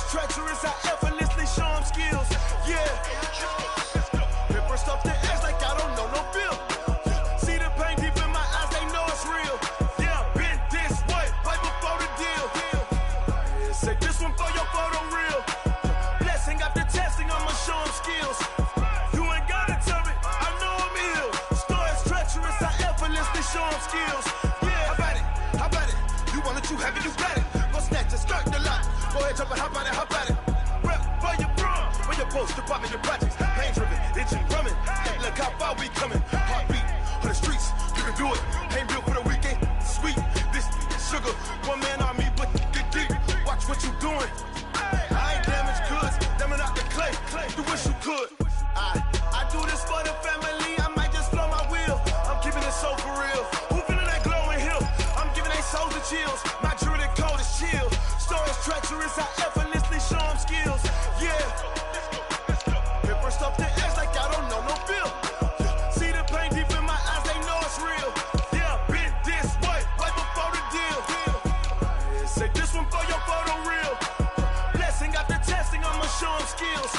Stories treacherous, I effortlessly show them skills. Yeah. Paper stuff to edge like I don't know no feel. See the pain deep in my eyes, they know it's real. Yeah, been this way, right before the deal. Say this one for your photo real. Blessing after testing, I'ma show them skills. You ain't gotta tell me, I know I'm ill. Stories treacherous, I effortlessly show them skills. Yeah, how about it? You want it, you have it, you got it. Go snatch it, skirt the lot. Go ahead, jump it, how about it? Rep for your bro, for your post, your pop, and your projects. Pain driven, itching, drumming. Hey, look how far we coming. Heartbeat for the streets, you can do it. Ain't built for the weekend. Sweet, this sugar, one man army, but get deep. Watch what you doing. I ain't damaged goods, damn it out the clay. You wish you could. I do this for the family. I might just blow my wheel. I'm keeping it so for real. Who feeling that glowing hill? I'm giving they souls the chills. My druid code is chill. Stories treacherous, I effortlessly show them skills. Yeah. Paper stuff to edge like I don't know no feel. See the pain deep in my eyes, they know it's real. Yeah, been this way, right before the deal. Say this one for your photo real. Blessing after testing, I'ma show them skills.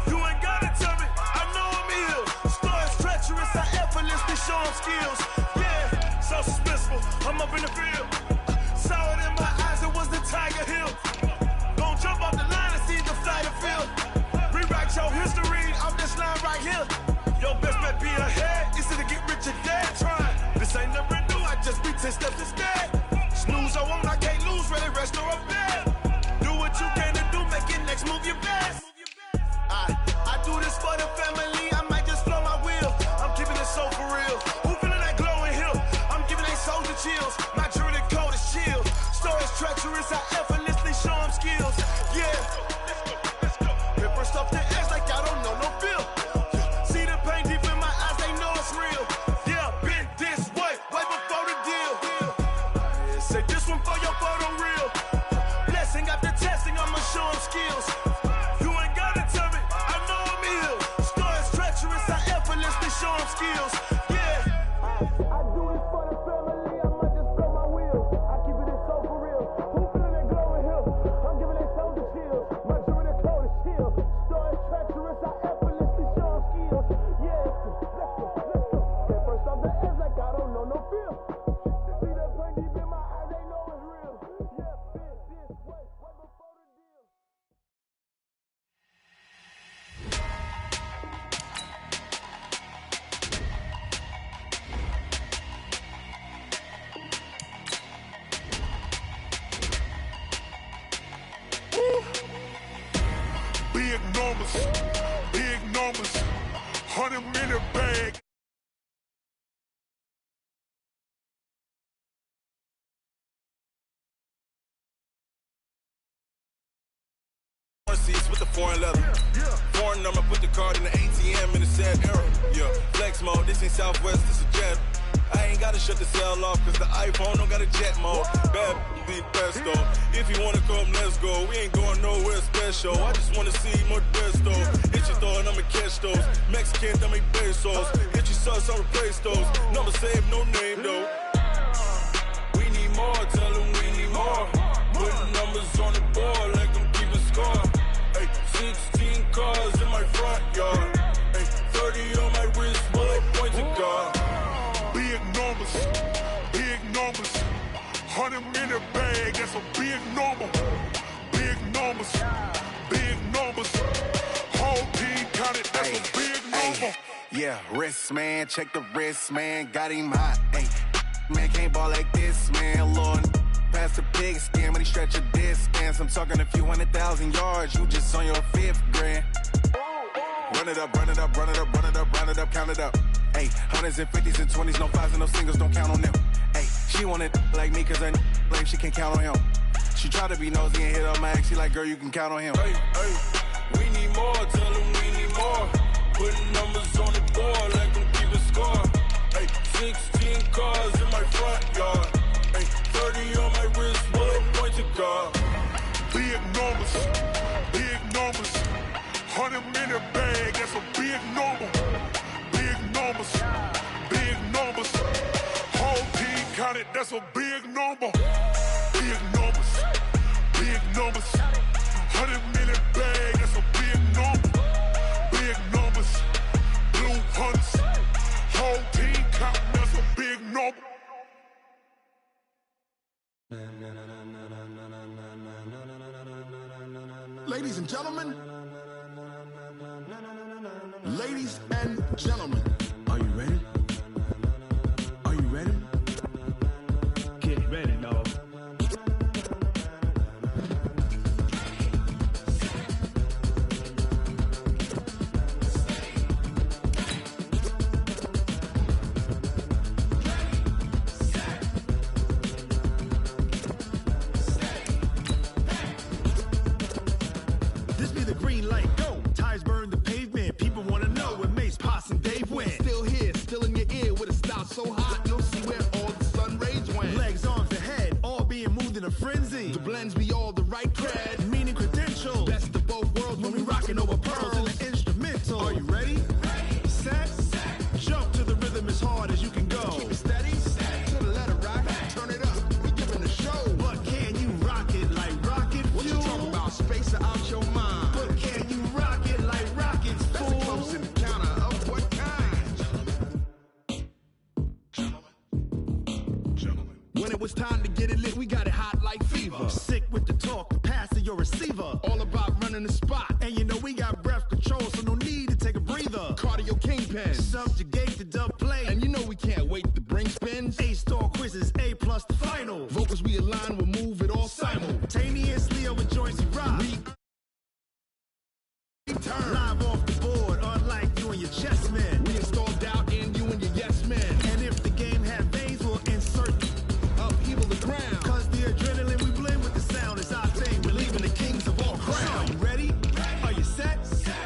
You ain't gotta tell me, I know I'm ill. Stories treacherous, I effortlessly show them skills. Yeah, so suspenseful, I'm up in the field. Saw it in my eyes, it was the Tiger Hill. Gon' jump off the line and see the flight of field. Rewrite your history off this line right here. Your best bet be ahead, easy to get rich or dead trying. This ain't never new, I just be 10 steps instead. Snooze I won't, I can't lose, ready, rest or a bed. Do what you can to do, make your next move your best. I do this for the family, I might just blow my wheel. I'm keeping it so for real. Who feeling that glowing hill? I'm giving they souls the chills. My druid code is chill. Stories treacherous, I effortlessly show them skills. Yeah. Paper stuff to edge like I don't know no feel. See the pain deep in my eyes, they know it's real. Yeah, been this way, right before the deal. Say this one for your photo real. Blessing after testing, I'ma show them skills. You ain't gotta tell me, I know I'm ill. Stories treacherous, I effortlessly show them skills. Yeah. I do this for the family, I might just blow my wheel. I keep it so for real. Who feeling that glowing hill? I'm giving they souls the chills. My druid code is chill. Stories treacherous, I effortlessly show them skills. Yeah, let's go. Paper stuff the edge like I don't know no feel. See the pain deep in my eyes, they know it's real. Yeah, been this way, right before the deal. Big numbers, 100-minute bag. Seats with the foreign leather. Foreign number, put the card in the ATM in the sad era. Yeah, flex mode, this ain't Southwest, this a jet. I ain't gotta shut the cell off, cause the iPhone don't got a jet mode. Bad be best though. If you wanna come, let's go. We ain't going nowhere special. I just wanna see more best though. Hit your throw and I'ma catch those. Mexican, I make pesos. Hit your sauce, I'll replace those. Number saved, no name though. We need more, tell them we need more. Putting numbers on the board like I'm keeping score. Ay, 16 cars in my front yard. Ay, 30 on my wrist, bullet points of God. Big numbers, 100-minute bag, that's a big number. Big numbers, whole team counted, that's a big number. Yeah, wrist man, check the wrist man, got him hot. Ay, man can't ball like this, man, Lord. Past the pig skin when he stretch a distance. I'm talking a few 100,000 yards, you just on your 5th grand. Run it up, run it up, run it up, run it up, run it up, count it up. Ayy, 100s and 50s and 20s, no 5s and no singles, don't count on them. Ayy, she want it like me cause her lame, she can't count on him. She try to be nosy and hit up my ex, she like, girl, you can count on him. Hey, we need more, tell them we need more. Putting numbers on the board like I'm keeping score. Hey, 16 cars in my front yard. Hey, 30 on my wrist, bullet points of God. Big numbers, 100-minute bag, that's a big number. Big numbers, whole team counted, that's a big number. Big numbers, 100 Ladies and gentlemen. Ladies and gentlemen. Are you ready? Are you ready? Get ready, dog. This be the green light, go. Tires burn the pavement. People wanna know when Mace, Posse, and Dave went. Still here, still in your ear with a style so hot, you'll see where all the sun rays went. Legs, arms, and head, all being moved in a frenzy. The blends be all the right cred, meaning credentials. Best of both worlds when we rockin' over pearls in the instrumental. Are you ready? Set, jump to the rhythm as hard as you can go. Keep it steady, to the letter right, turn it up, we giving the show. But can you rock it like rocket fuel? What you talking about, space out your mind? But can you rock it like rockets, fool? That's a close encounter of what kind? Gentlemen. When it was time to get it lit, we got it hot like fever. Sick with the talk, pass to your receiver. All about running the spot. And you know we got breath control, so no need to take a breather. Cardio kingpin, subjugate the dub play. And you know we can't wait to bring spins. A-star quizzes, A+ the final. Vocals we align, we'll move it all simultaneously over joints we rock. Turn live off the board, unlike you and your chess men. We install doubt in you and your yes men. And if the game had veins, we'll insert upheaval the ground. Cause the adrenaline we blend with the sound is our thing. We're leaving the kings of all crowns. Are you ready? Are you set?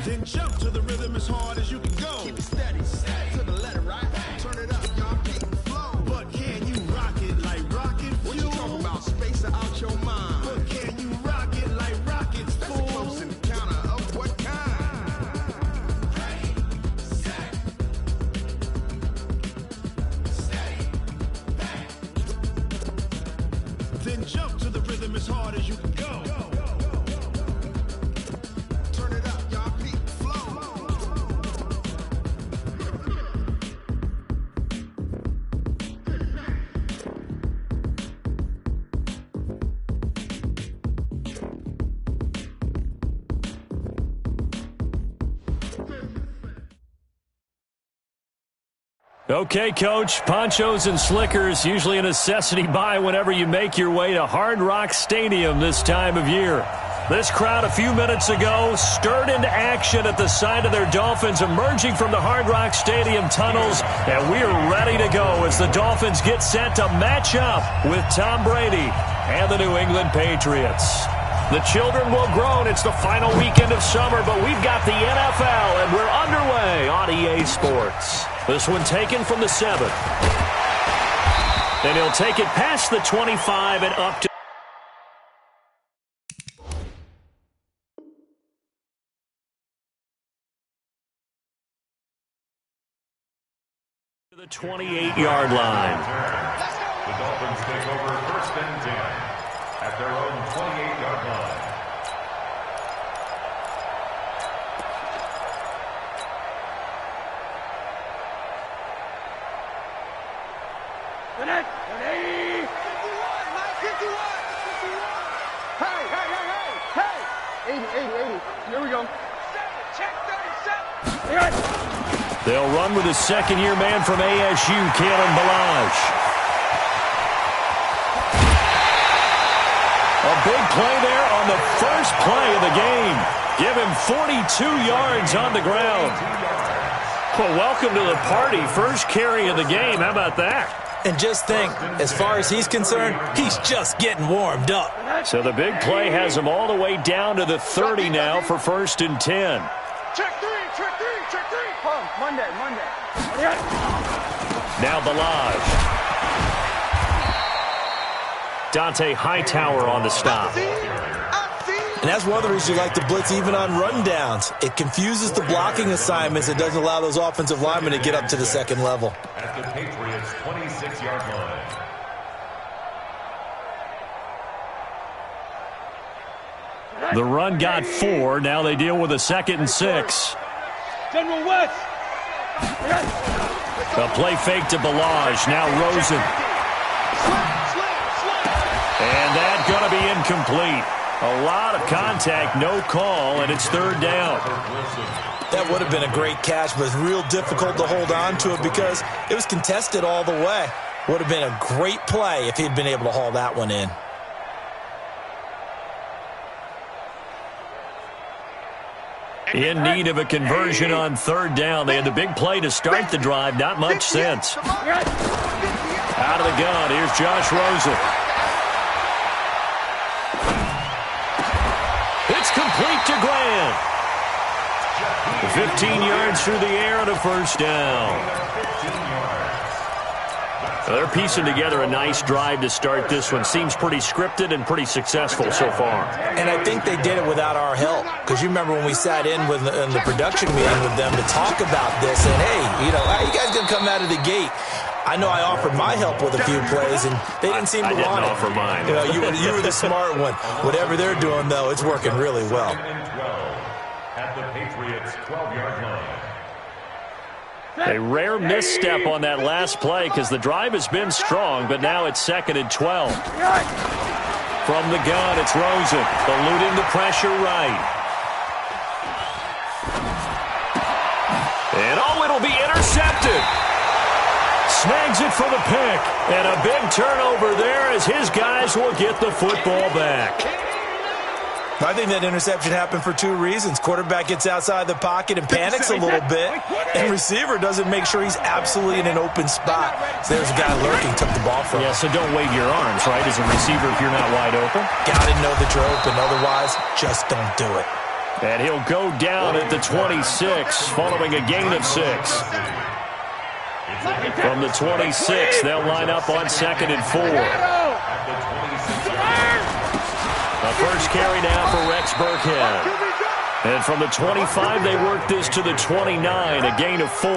Then jump to the rhythm as hard as you can go. Keep it steady, to the letter right. Turn it up, y'all, beat the flow. But can you rock it like rocket fuel? What you talking about, space out your mind? But can you rock it like rockets, fool? That's a close encounter of what kind? Then jump to the rhythm as hard as you can go. Turn it up, y'all, beat the flow. Okay, Coach, ponchos and slickers, usually a necessity buy whenever you make your way to Hard Rock Stadium this time of year. This crowd a few minutes ago stirred into action at the side of their Dolphins emerging from the Hard Rock Stadium tunnels, and we are ready to go as the Dolphins get set to match up with Tom Brady and the New England Patriots. The children will groan. It's the final weekend of summer, but we've got the NFL, and we're underway on EA Sports. This one taken from the 7. And he'll take it past the 25 and up to the 28-yard line. The Dolphins take over 1st and 10 at their own 28-yard line. Here we go. Check 37. They'll run with a second-year man from ASU, Kalen Ballage. A big play there on the first play of the game. Give him 42 yards on the ground. Well, welcome to the party. First carry of the game. How about that? And just think, as far as he's concerned, he's just getting warmed up. So the big play has him all the way down to the 30 now for 1st and 10. Check three. Monday. Now Ballage. Dante Hightower on the stop. And that's one of the reasons you like to blitz even on rundowns. It confuses the blocking assignments. It doesn't allow those offensive linemen to get up to the second level. At the Patriots' 26-yard line. The run got 4. Now they deal with a 2nd and 6. General West. A play fake to Ballage. Now Rosen. And that's going to be incomplete. A lot of contact, no call, and it's third down. That would have been a great catch, but it's real difficult to hold on to it because it was contested all the way. Would have been a great play if he'd been able to haul that one in. In need of a conversion on third down. They had the big play to start the drive. Not much sense. Out of the gun, here's Josh Rosen. It's complete to Grant. 15 yards through the air and a first down. They're piecing together a nice drive to start this one. Seems pretty scripted and pretty successful so far. And I think they did it without our help. Because you remember when we sat in the production meeting with them to talk about this. And, hey, you guys going to come out of the gate. I know I offered my help with a few plays, and they didn't seem to want it. I didn't offer mine. You were the smart one. Whatever they're doing, though, it's working really well. At the Patriots' 12-yard line. A rare misstep on that last play because the drive has been strong, but now it's 2nd and 12. From the gun, it's Rosen. Eluding the pressure right. And it'll be intercepted. Snags it for the pick. And a big turnover there as his guys will get the football back. I think that interception happened for two reasons. Quarterback gets outside the pocket and panics a little bit, and receiver doesn't make sure he's absolutely in an open spot. So there's a guy lurking, took the ball from him. Yeah, so don't wave your arms, right, as a receiver if you're not wide open. Got to know that you're open. Otherwise, just don't do it. And he'll go down at the 26, following a gain of 6. From the 26, they'll line up on 2nd and 4. The first carry now for Rex Burkhead. And from the 25, they work this to the 29, a gain of 4.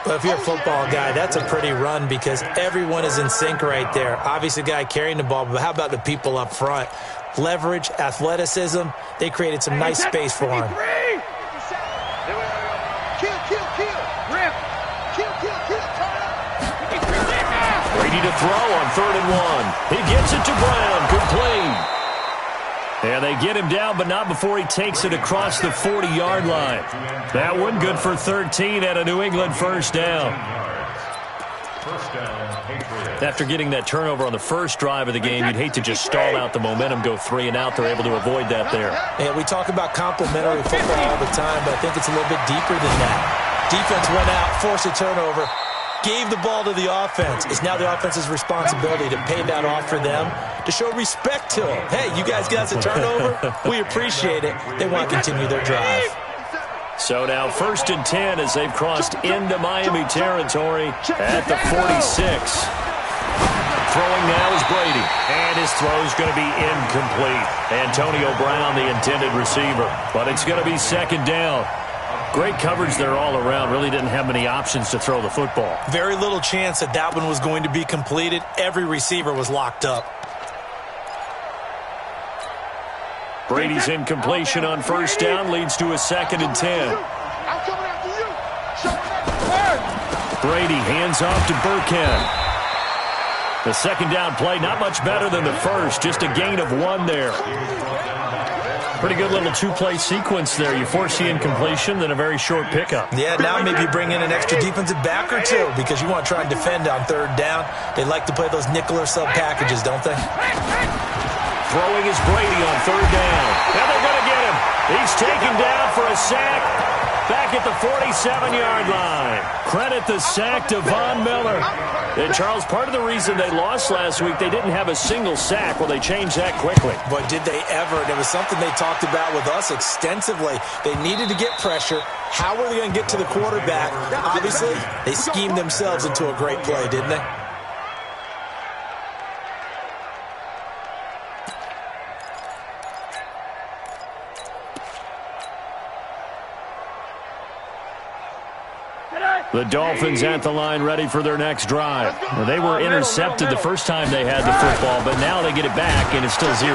Well, if you're a football guy, that's a pretty run because everyone is in sync right there. Obviously, the guy carrying the ball, but how about the people up front? Leverage, athleticism, they created some nice space for him. Brady to throw on 3rd and 1. He gets it to Brown, complete. And they get him down, but not before he takes it across the 40-yard line. That one good for 13 at a New England first down. After getting that turnover on the first drive of the game, you'd hate to just stall out the momentum, go 3 and out. They're able to avoid that there. Yeah, we talk about complementary football all the time, but I think it's a little bit deeper than that. Defense went out, forced a turnover, gave the ball to the offense. It's now the offense's responsibility to pay that off for them, to show respect to them. Hey, you guys got us a turnover? We appreciate it. They want to continue their drive. So now 1st and 10 as they've crossed into Miami territory at the 46. Throwing now is Brady, and his throw's going to be incomplete. Antonio Brown, the intended receiver, but it's going to be 2nd down. Great coverage there all around. Really didn't have many options to throw the football. Very little chance that that one was going to be completed. Every receiver was locked up. Brady's incompletion on 1st down leads to a 2nd and 10. Brady hands off to Burkhead. The 2nd down play, not much better than the first. Just a gain of 1 there. Pretty good little 2-play sequence there. You force the incompletion, then a very short pickup. Yeah, now maybe you bring in an extra defensive back or two because you want to try and defend on 3rd down. They like to play those nickel or sub packages, don't they? Throwing is Brady on 3rd down. Now they're going to get him. He's taken down for a sack back at the 47-yard line. Credit the sack to Von Miller. And, Charles, part of the reason they lost last week, they didn't have a single sack. Well, they changed that quickly. But did they ever? And it was something they talked about with us extensively. They needed to get pressure. How were they going to get to the quarterback? Obviously, they schemed themselves into a great play, didn't they? The Dolphins at the line ready for their next drive. Well, they were intercepted the first time they had the football, but now they get it back, and it's still 0-0.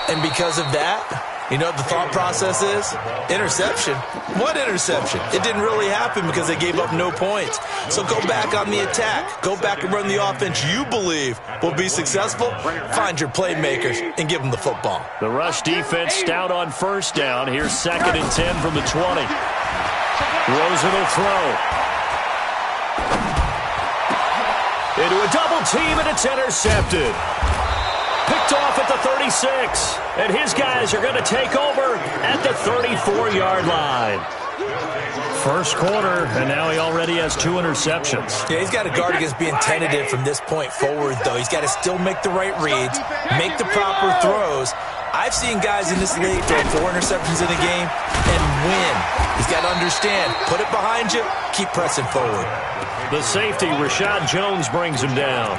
And because of that, You know what the thought process is? Interception. What interception? It didn't really happen because they gave up no points. So go back on the attack. Go back and run the offense you believe will be successful. Find your playmakers and give them the football. The rush defense stout on first down. Here's 2nd and 10 from the 20. Rosen will throw. Into a double team, and it's intercepted. Picked off at the 36. And his guys are going to take over at the 34-yard line. First quarter, and now he already has 2 interceptions. Yeah, he's got to guard against being tentative from this point forward, though. He's got to still make the right reads, make the proper throws. I've seen guys in this league throw 4 interceptions in a game and win. He's got to understand, put it behind you, keep pressing forward. The safety, Rashad Jones, brings him down.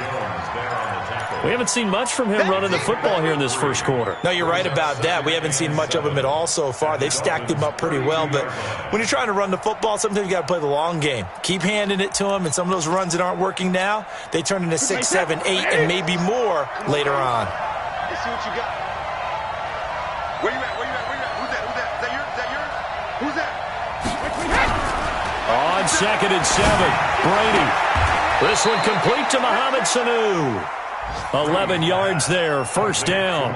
We haven't seen much from him running the football here in this first quarter. No, you're right about that. We haven't seen much of him at all so far. They've stacked him up pretty well, but when you're trying to run the football, sometimes you got to play the long game. Keep handing it to him, and some of those runs that aren't working now, they turn into 6, 7, 8, and maybe more later on. Let's see what you got. Where you at? Where you at? Where you at? Who's that? Who's that? Is that yours? Is that yours? Who's that? On 2nd and 7, Brady. This one complete to Mohamed Sanu. 11 yards there, first down.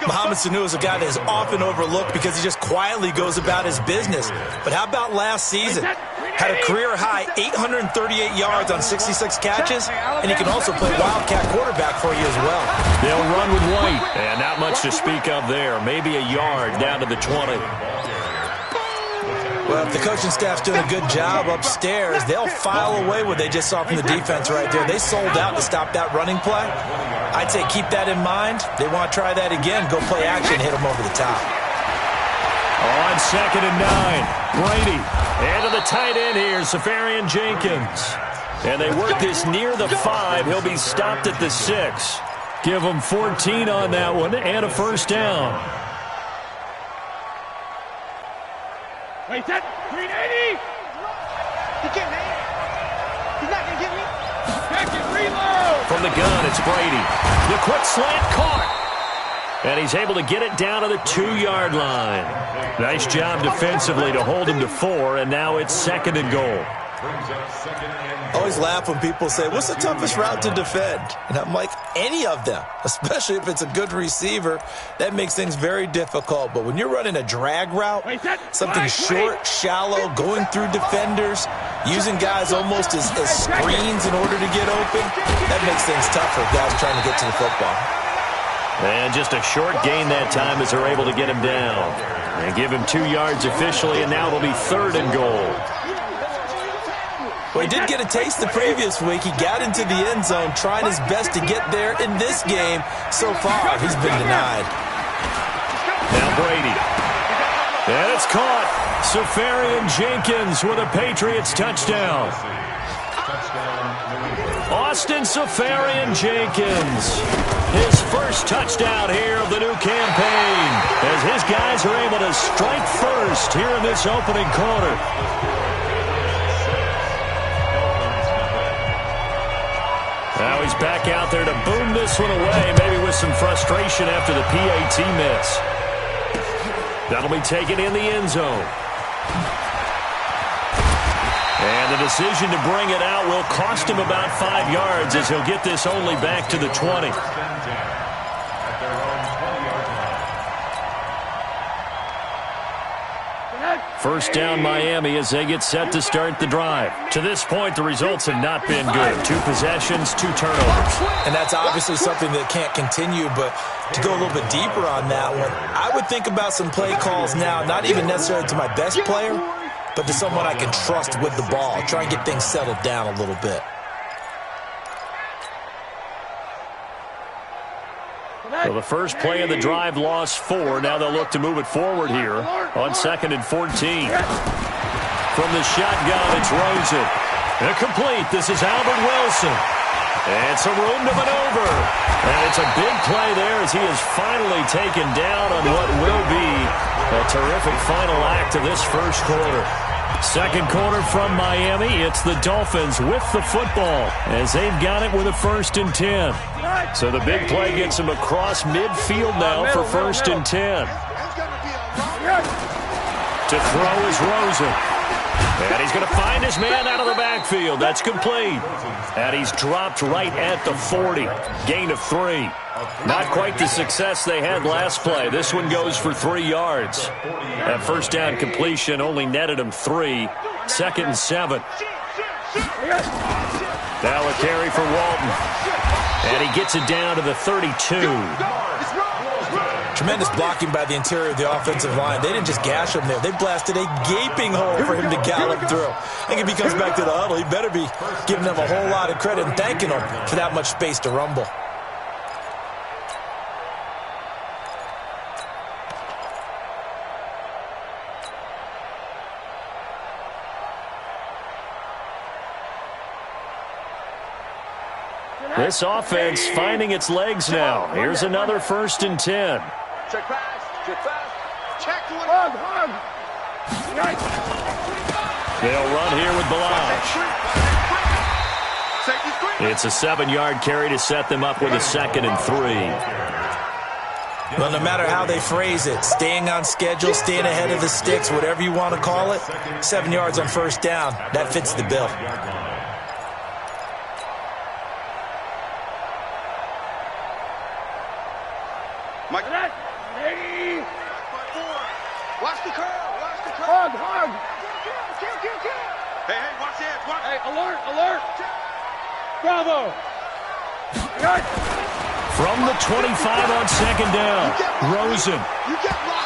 Mohamed Sanu is a guy that is often overlooked because he just quietly goes about his business. But how about last season? Had a career-high 838 yards on 66 catches, and he can also play Wildcat quarterback for you as well. They'll run with White, and not much to speak of there. Maybe a yard down to the 20. Well, if the coaching staff's doing a good job upstairs, they'll file away what they just saw from the defense right there. They sold out to stop that running play. I'd say keep that in mind. They want to try that again. Go play action, hit them over the top. On 2nd and 9, Brady. And to the tight end here, Safarian Jenkins. And they work this near the 5. He'll be stopped at the 6. Give him 14 on that one and a first down. Wait, that 380! He can't hang it. He's not going to get me. Back and reload! From the gun, it's Brady. The quick slant caught. And he's able to get it down to the 2-yard line. Nice job defensively to hold him to 4, and now it's 2nd and goal. I always laugh when people say, what's the toughest route to defend? And I'm like, any of them, especially if it's a good receiver. That makes things very difficult. But when you're running a drag route, something short, shallow, going through defenders, using guys almost as screens in order to get open, that makes things tough for guys trying to get to the football. And just a short gain that time as they're able to get him down. And give him 2 yards officially, and now it'll be 3rd and goal. Well, he did get a taste the previous week. He got into the end zone, trying his best to get there in this game. So far, he's been denied. Now Brady. And it's caught. Safarian Jenkins with a Patriots touchdown. Austin Safarian Jenkins. His first touchdown here of the new campaign, as his guys are able to strike first here in this opening quarter. Now he's back out there to boom this one away, maybe with some frustration after the PAT miss. That'll be taken in the end zone. And the decision to bring it out will cost him about 5 yards, as he'll get this only back to the 20. First down Miami as they get set to start the drive. To this point, the results have not been good. 2 possessions, 2 turnovers. And that's obviously something that can't continue, but to go a little bit deeper on that one, I would think about some play calls now, not even necessarily to my best player, but to someone I can trust with the ball. Try and get things settled down a little bit. So the first play of the drive lost 4. Now they'll look to move it forward here on 2nd and 14. From the shotgun, it's Rosen. Complete. This is Albert Wilson. And some room to maneuver. And it's a big play there as he is finally taken down on what will be a terrific final act of this first quarter. Second quarter from Miami. It's the Dolphins with the football as they've got it with a 1st and 10. So the big play gets them across midfield now for 1st and 10. To throw is Rosen. And he's going to find his man out of the backfield. That's complete. And he's dropped right at the 40. Gain of 3. Not quite the success they had last play. This one goes for 3 yards. That first down completion only netted him 3. 2nd and 7. Now a carry for Walton. And he gets it down to the 32. Tremendous blocking by the interior of the offensive line. They didn't just gash him there. They blasted a gaping hole for him to gallop through. I think if he comes back to the huddle, he better be giving them a whole lot of credit and thanking them for that much space to rumble. This offense finding its legs now. Here's another 1st and 10. Check pass. Check pass. Check to it. Hug. They'll run here with Balazs. It's a 7-yard carry to set them up with a 2nd and 3. Well, no matter how they phrase it, staying on schedule, staying ahead of the sticks, whatever you want to call it, 7 yards on 1st down, that fits the bill. Watch the curl. Hug. Hey, watch it. Hey, alert. Bravo. From the 25 on 2nd down, Rosen.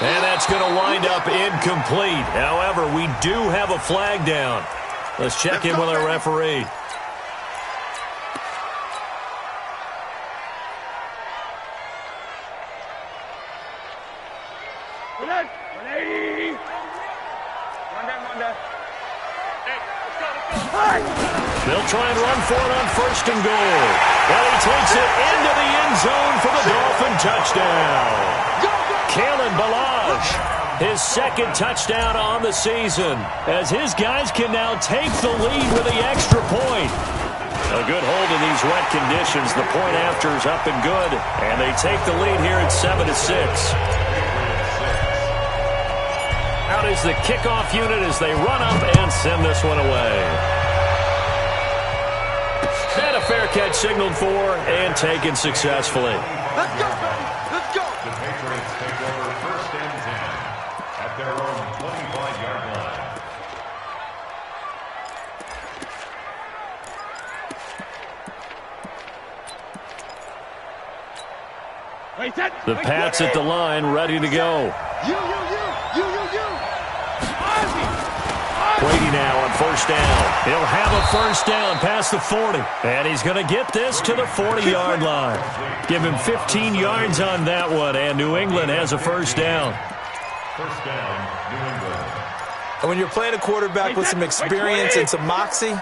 And that's going to wind up incomplete. However, we do have a flag down. Let's check in with our referee. They'll try and run for it on 1st and goal. Well, he takes it into the end zone for the Dolphin touchdown. Kalen Balazs, his 2nd touchdown on the season, as his guys can now take the lead with the extra point. A good hold in these wet conditions. The point after is up and good, and they take the lead here at 7-6. Out is the kickoff unit as they run up and send this one away. And a fair catch signaled for and taken successfully. Let's go, baby. Let's go. The Patriots take over 1st and 10 at their own 25-yard line. The Pats at the line, ready to go. You. Brady now on 1st down. He'll have a 1st down past the 40. And he's going to get this to the 40-yard line. Give him 15 yards on that one, and New England has a 1st down. 1st down, New England. And when you're playing a quarterback with some experience and some moxie,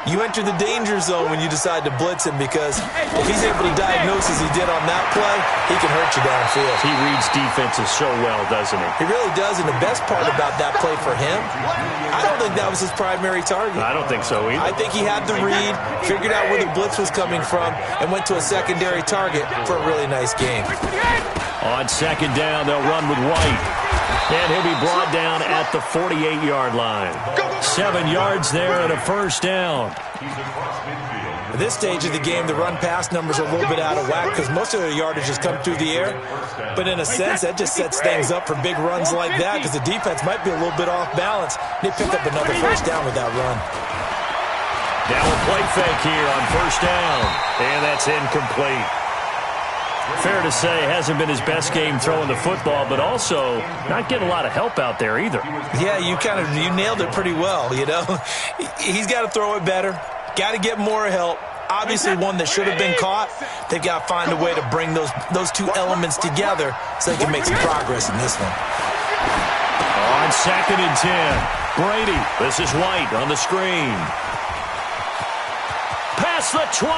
you enter the danger zone when you decide to blitz him, because if he's able to diagnose as he did on that play, he can hurt you downfield. He reads defenses so well, doesn't he? He really does, and the best part about that play for him, I don't think that was his primary target. I don't think so either. I think he had the read, figured out where the blitz was coming from, and went to a secondary target for a really nice game. On 2nd down, they'll run with White. And he'll be brought down at the 48-yard line. 7 yards there and a 1st down. At this stage of the game, the run-pass numbers are a little bit out of whack because most of the yardage has come through the air. But in a sense, that just sets things up for big runs like that because the defense might be a little bit off balance. They picked up another 1st down with that run. Now a play fake here on 1st down. And that's incomplete. Fair to say, hasn't been his best game throwing the football, but also not getting a lot of help out there either. Yeah, you nailed it pretty well, you know. He's got to throw it better, got to get more help. Obviously one that should have been caught. They've got to find a way to bring those two elements together so they can make some progress in this one. On 2nd and 10, Brady. This is White on the screen. past the 20.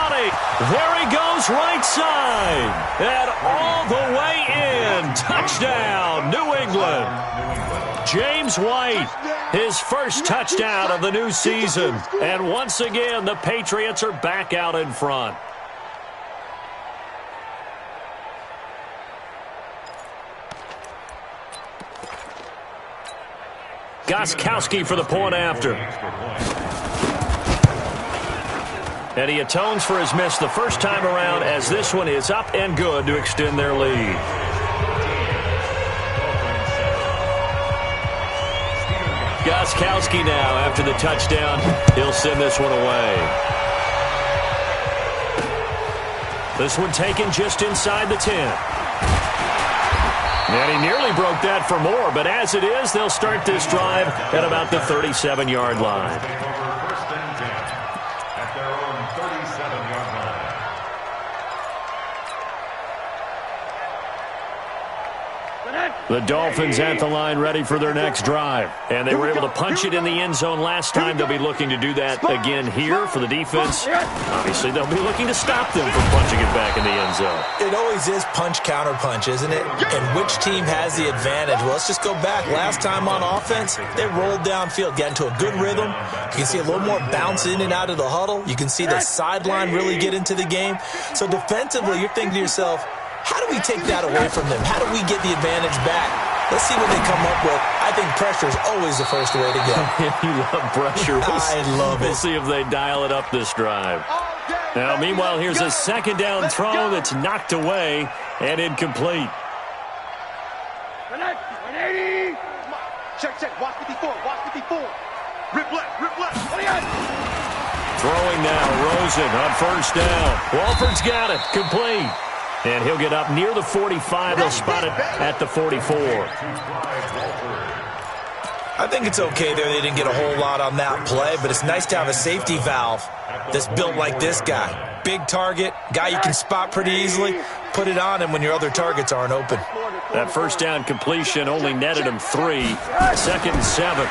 There he goes right side. And all the way in. Touchdown, New England. James White, his first touchdown of the new season. And once again, the Patriots are back out in front. Gostkowski for the point after. And he atones for his miss the first time around, as this one is up and good to extend their lead. Gostkowski now after the touchdown. He'll send this one away. This one taken just inside the 10. And he nearly broke that for more, but as it is, they'll start this drive at about the 37-yard line. First and 10 at their own 37-yard line. The Dolphins at the line ready for their next drive. And they were able to punch it in the end zone last time. They'll be looking to do that again here for the defense. Obviously, they'll be looking to stop them from punching it back in the end zone. It always is punch-counter-punch, isn't it? And which team has the advantage? Well, let's just go back. Last time on offense, they rolled downfield, got into a good rhythm. You can see a little more bounce in and out of the huddle. You can see the sideline really get into the game. So defensively, you're thinking to yourself, how do we take that away from them? How do we get the advantage back? Let's see what they come up with. I think pressure is always the first way to go. You love pressure. I love it. We'll see if they dial it up this drive. Now, meanwhile, here's a second down throw that's knocked away and incomplete. Connect. 180. Check. Watch 54. Rip left. Throwing now, Rosen on first down. Walford's got it. Complete. And he'll get up near the 45. They'll spot it at the 44. I think it's okay there. They didn't get a whole lot on that play, but it's nice to have a safety valve that's built like this guy. Big target, guy you can spot pretty easily. Put it on him when your other targets aren't open. That first down completion only netted him 3. 2nd and 7.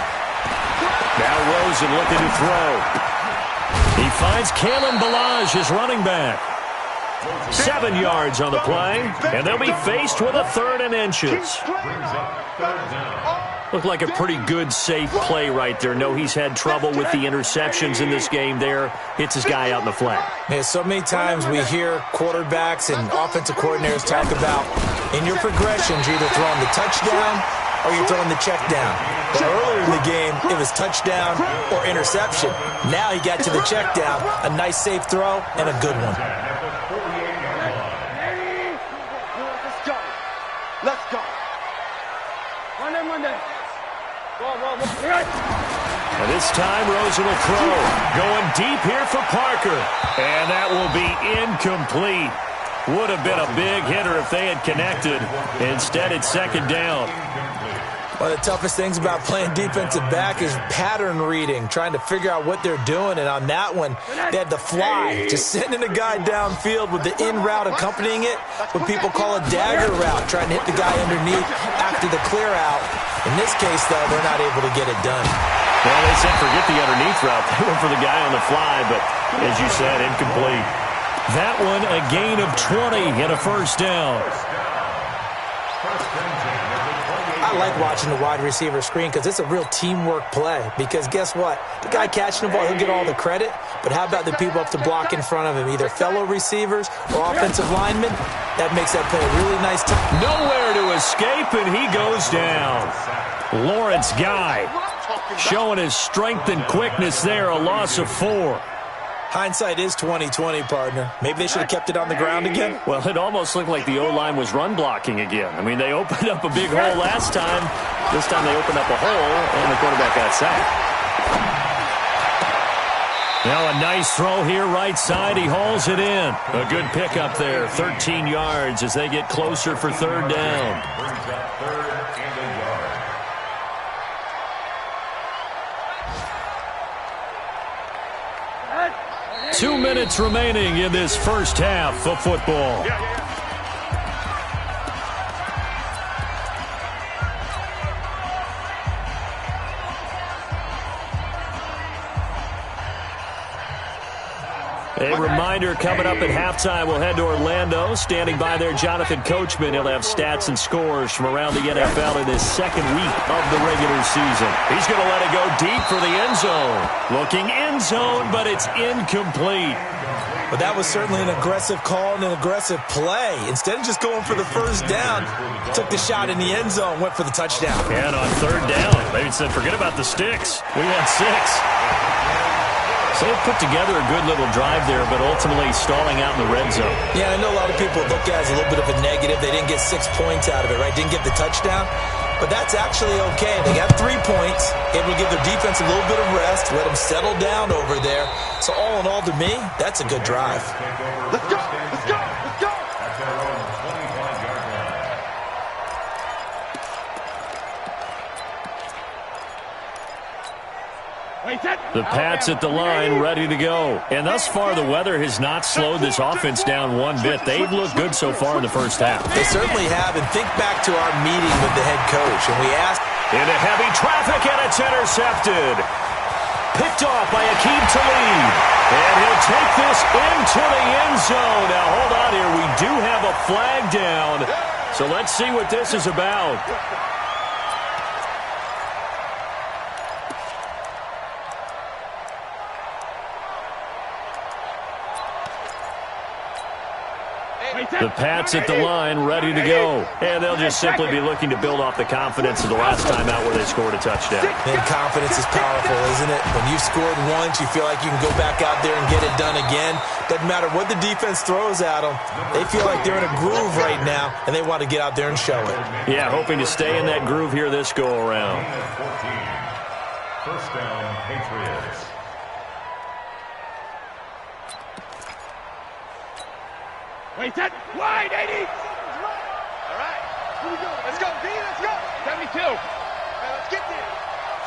Now Rosen looking to throw. He finds Kalen Ballage, his running back. 7 yards on the play, and they'll be faced with a 3rd and inches. Looked like a pretty good, safe play right there. No, he's had trouble with the interceptions in this game there. Hits his guy out in the flat. Yeah, so many times we hear quarterbacks and offensive coordinators talk about, in your progressions, you're either throwing the touchdown or you're throwing the check down. But earlier in the game, it was touchdown or interception. Now he got to the check down, a nice safe throw, and a good one. Let's go. One day. And this time, Rosen will throw. Going deep here for Parker. And that will be incomplete. Would have been a big hitter if they had connected. Instead, it's 2nd down. One of the toughest things about playing defensive back is pattern reading, trying to figure out what they're doing. And on that one, they had to fly, just sending a guy downfield with the in route accompanying it, what people call a dagger route, trying to hit the guy underneath after the clear out. In this case, though, they're not able to get it done. Well, they said forget the underneath route. They went for the guy on the fly, but as you said, incomplete. That one, a gain of 20 and a first down. I like watching the wide receiver screen because it's a real teamwork play. Because guess what? The guy catching the ball, he'll get all the credit. But how about the people up to block in front of him? Either fellow receivers or offensive linemen. That makes that play a really nice time. Nowhere to escape, and he goes down. Lawrence Guy showing his strength and quickness there. A loss of 4. Hindsight is 20/20, partner. Maybe they should have kept it on the ground again. Well, it almost looked like the O-line was run blocking again. I mean, they opened up a big hole last time. This time they opened up a hole, and the quarterback got sacked. Now a nice throw here right side. He hauls it in. A good pickup there. 13 yards as they get closer for 3rd down. 2 minutes remaining in this first half of football. A reminder, coming up at halftime, we'll head to Orlando. Standing by there, Jonathan Coachman. He'll have stats and scores from around the NFL in his second week of the regular season. He's going to let it go deep for the end zone. Looking end zone, but it's incomplete. But that was certainly an aggressive call and an aggressive play. Instead of just going for the first down, took the shot in the end zone, went for the touchdown. And on third down, they said, forget about the sticks. We want 6. So they put together a good little drive there, but ultimately stalling out in the red zone. Yeah, I know a lot of people look at it as a little bit of a negative. They didn't get 6 points out of it, right? Didn't get the touchdown. But that's actually okay. They got 3 points. Able to give their defense a little bit of rest, let them settle down over there. So all in all, to me, that's a good drive. Let's go! Let's go! Let's go! At their own 25-yard line. The Pats at the line, ready to go. And thus far, the weather has not slowed this offense down one bit. They've looked good so far in the first half. They certainly have. And think back to our meeting with the head coach. And we asked... Into heavy traffic, and it's intercepted. Picked off by Aqib Talib. And he'll take this into the end zone. Now, hold on here. We do have a flag down. So let's see what this is about. The Pats at the line, ready to go. And they'll just simply be looking to build off the confidence of the last time out where they scored a touchdown. And confidence is powerful, isn't it? When you've scored once, you feel like you can go back out there and get it done again. Doesn't matter what the defense throws at them. They feel like they're in a groove right now, and they want to get out there and show it. Yeah, hoping to stay in that groove here this go-around. First down, Patriots. Wait, that wide, 80. All right, here we go. Let's go, D. Let's go. 72. Hey, let's get there.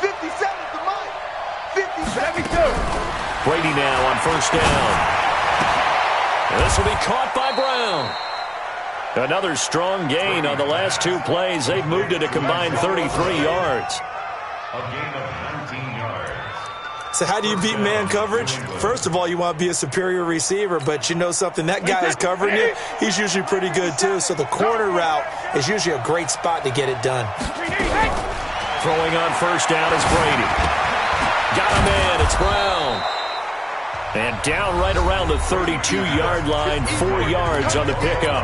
57 to Mike. 57. 72. Brady now on first down. And this will be caught by Brown. Another strong gain on the last 2 plays. They've moved it a combined 33 yards. A gain of 19 yards. So how do you beat man coverage? First of all, you want to be a superior receiver, but you know something, that guy is covering you. He's usually pretty good too, so the corner route is usually a great spot to get it done. Throwing on first down is Brady. Got him in, it's Brown. And down right around the 32-yard line, 4 yards on the pickup.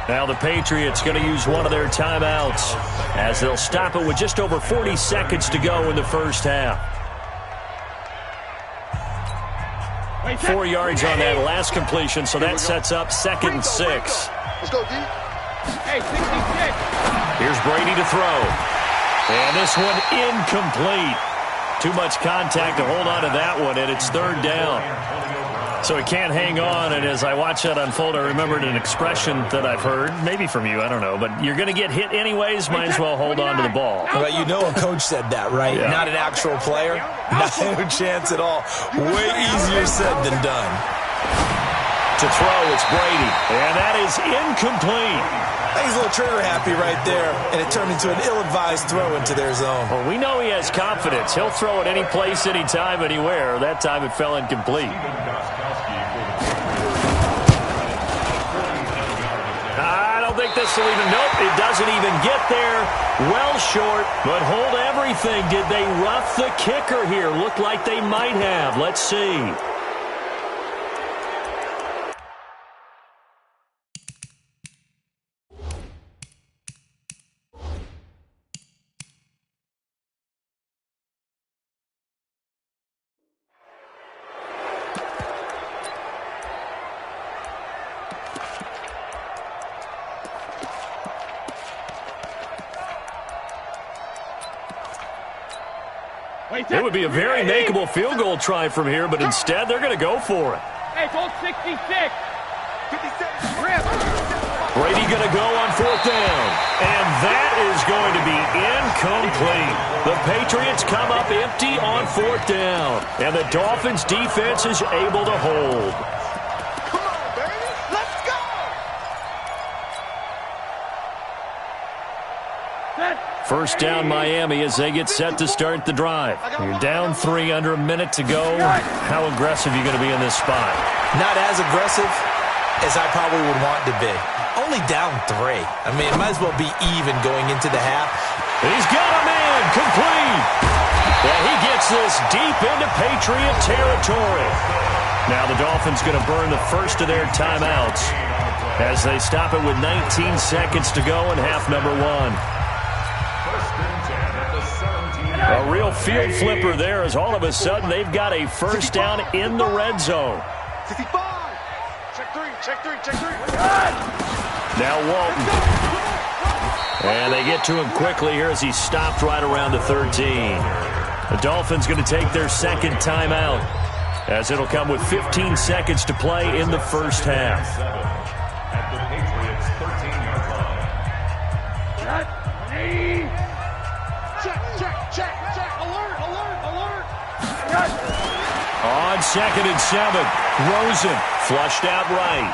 Now the Patriots going to use one of their timeouts as they'll stop it with just over 40 seconds to go in the first half. 4 yards on that last completion, so that sets up 2nd and 6. Let's go, D. Hey, 66. Here's Brady to throw. And this one incomplete. Too much contact to hold on to that one, and it's 3rd down. So he can't hang on, and as I watch that unfold, I remembered an expression that I've heard, maybe from you, I don't know, but you're going to get hit anyways, might as well hold on to the ball. But you know a coach said that, right? Yeah. Not an actual player. Not a chance at all. Way easier said than done. To throw, it's Brady, and that is incomplete. He's a little trigger happy right there, and it turned into an ill-advised throw into their zone. Well, we know he has confidence. He'll throw it any place, anytime, anywhere. That time it fell incomplete. I don't think this will even, nope, it doesn't even get there. Well short, but hold everything. Did they rough the kicker here? Looked like they might have. Let's see. It would be a very makeable field goal try from here, but instead they're going to go for it. Hey, it's all 66. 57. Brady going to go on 4th down. And that is going to be incomplete. The Patriots come up empty on 4th down. And the Dolphins defense is able to hold. Come on, baby. Let's go. First down Miami as they get set to start the drive. You're down 3, under a minute to go. How aggressive are you going to be in this spot? Not as aggressive as I probably would want to be. Only down 3. I mean, it might as well be even going into the half. He's got a man, complete. And he gets this deep into Patriot territory. Now the Dolphins going to burn the first of their timeouts as they stop it with 19 seconds to go in half number 1. A real field flipper there as all of a sudden they've got a first down in the red zone. 65. Check three. Now Walton. And they get to him quickly here as he stopped right around the 13. The Dolphins going to take their second timeout as it'll come with 15 seconds to play in the first half. At the Patriots' 13-yard line. Check. Alert. On 2nd and 7, Rosen flushed out right.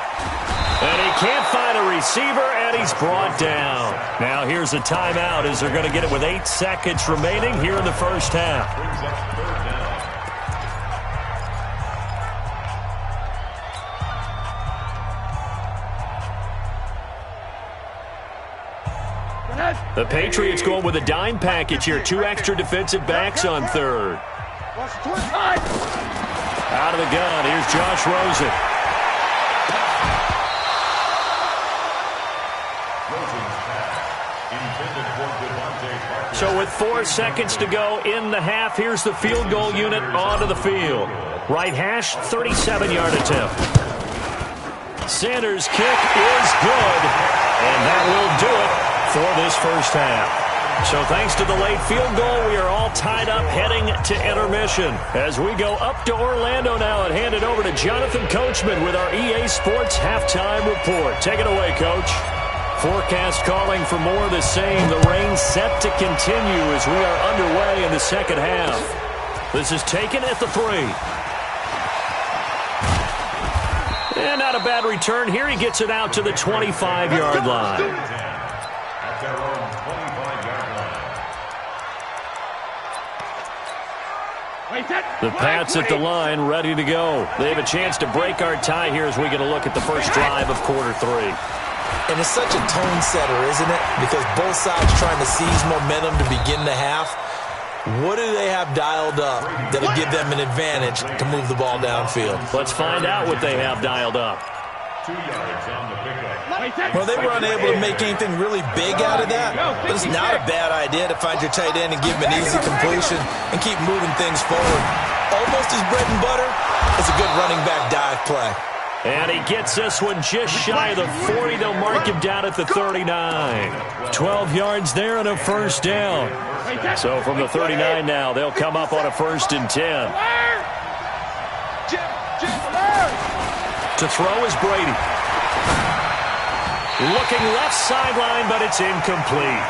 And he can't find a receiver, and he's brought down. Now here's a timeout as they're going to get it with 8 seconds remaining here in the first half. Brings up 3rd down. The Patriots going with a dime package here. 2 extra defensive backs on 3rd. Out of the gun, here's Josh Rosen. So with 4 seconds to go in the half, here's the field goal unit onto the field. Right hash, 37-yard attempt. Sanders' kick is good, and that will do it for this first half. So thanks to the late field goal, we are all tied up heading to intermission. As we go up to Orlando now and hand it over to Jonathan Coachman with our EA Sports Halftime Report. Take it away, Coach. Forecast calling for more of the same. The rain set to continue as we are underway in the second half. This is taken at the 3. And not a bad return here. He gets it out to the 25-yard line. At their own 25-yard line. The Pats at the line, ready to go. They have a chance to break our tie here as we get a look at the first drive of quarter 3. And it's such a tone setter, isn't it? Because both sides trying to seize momentum to begin the half. What do they have dialed up that'll give them an advantage to move the ball downfield? Let's find out what they have dialed up. 2 yards on the pickup. Well, they were unable to make anything really big out of that, but it's not a bad idea to find your tight end and give him an easy completion and keep moving things forward. Almost his bread and butter is a good running back dive play. And he gets this one just shy of the 40. They'll mark him down at the 39. 12 yards there and a first down. So from the 39 now, they'll come up on a 1st and 10. To throw is Brady. Looking left sideline, but it's incomplete.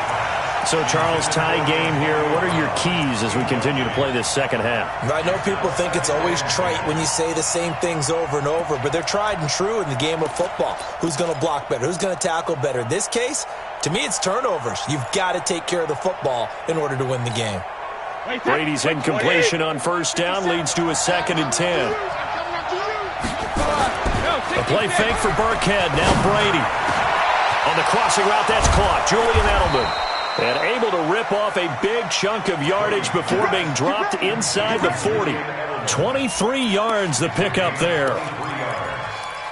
So, Charles, tie game here. What are your keys as we continue to play this second half? I know people think it's always trite when you say the same things over and over, but they're tried and true in the game of football. Who's going to block better? Who's going to tackle better? In this case, to me, it's turnovers. You've got to take care of the football in order to win the game. Brady's incompletion on first down leads to a 2nd and 10. A play fake for Burkhead. Now Brady. On the crossing route, that's caught. Julian Edelman. And able to rip off a big chunk of yardage before being dropped inside the 40. 23 yards the pickup there.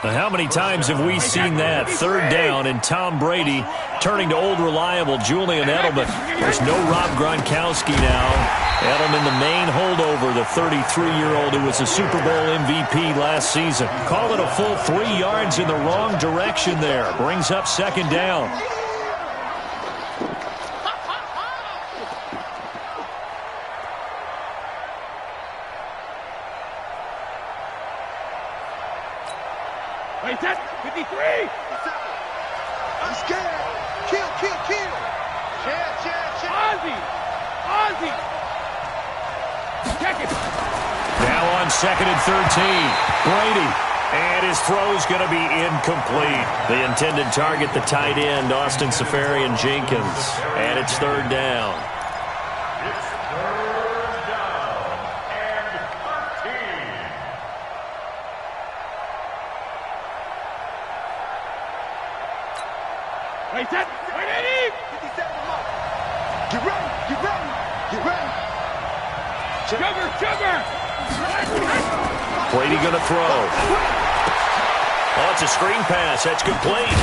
Now, how many times have we seen that? 3rd down and Tom Brady turning to old reliable Julian Edelman. There's no Rob Gronkowski now. Edelman, the main holdover, the 33-year-old who was a Super Bowl MVP last season. Call it a full 3 yards in the wrong direction there. Brings up 2nd down. Wait, that 53. I'm scared. Kill. Ozzie. Check it. Now on 2nd and 13. Brady And his throw's going to be incomplete. The intended target, the tight end, Austin Seferian-Jenkins. And it's third down. It's third down and 13. Wait, set. Wait, 80. 57 mark. Get ready. Get ready. Get ready. Sugar. Brady going to throw. Oh, it's a screen pass. That's complete.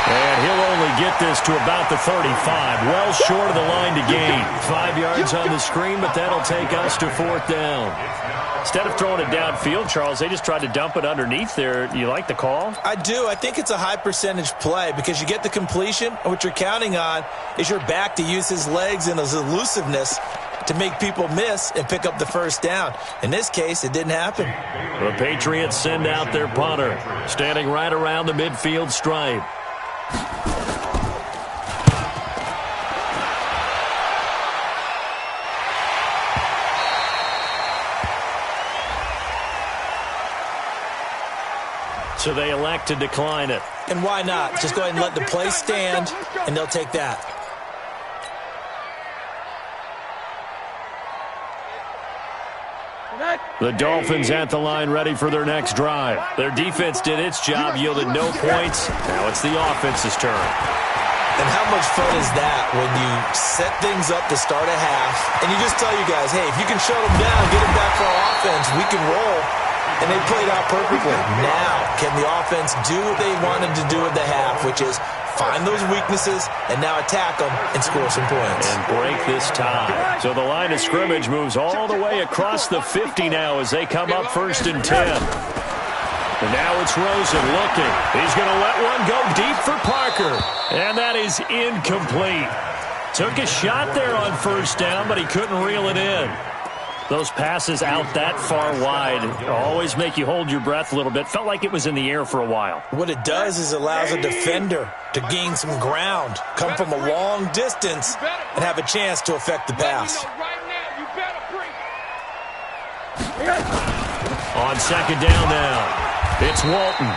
And he'll only get this to about the 35. Well short of the line to gain. 5 yards on the screen, but that'll take us to fourth down. Instead of throwing it downfield, Charles, they just tried to dump it underneath there. You like the call? I do. I think it's a high percentage play because you get the completion, and what you're counting on is your back to use his legs and his elusiveness to make people miss and pick up the first down. In this case, it didn't happen. The Patriots send out their punter, standing right around the midfield stripe. So they elect to decline it. And why not? Just go ahead and let the play stand, and they'll take that. The Dolphins at the line ready for their next drive. Their defense did its job, yielded no points. Now it's the offense's turn. And how much fun is that when you set things up to start a half, and you just tell you guys, hey, if you can shut them down, get them back for our offense, we can roll. And they played out perfectly. Now, can the offense do what they wanted to do at the half, which is find those weaknesses and now attack them and score some points. And break this tie. So the line of scrimmage moves all the way across the 50 now as they come up 1st and 10. And now it's Rosen looking. He's going to let one go deep for Parker. And that is incomplete. Took a shot there on 1st down, but he couldn't reel it in. Those passes out that far wide always make you hold your breath a little bit. Felt like it was in the air for a while. What it does is allows a defender to gain some ground, come from a long distance, and have a chance to affect the pass. On 2nd down now, it's Walton.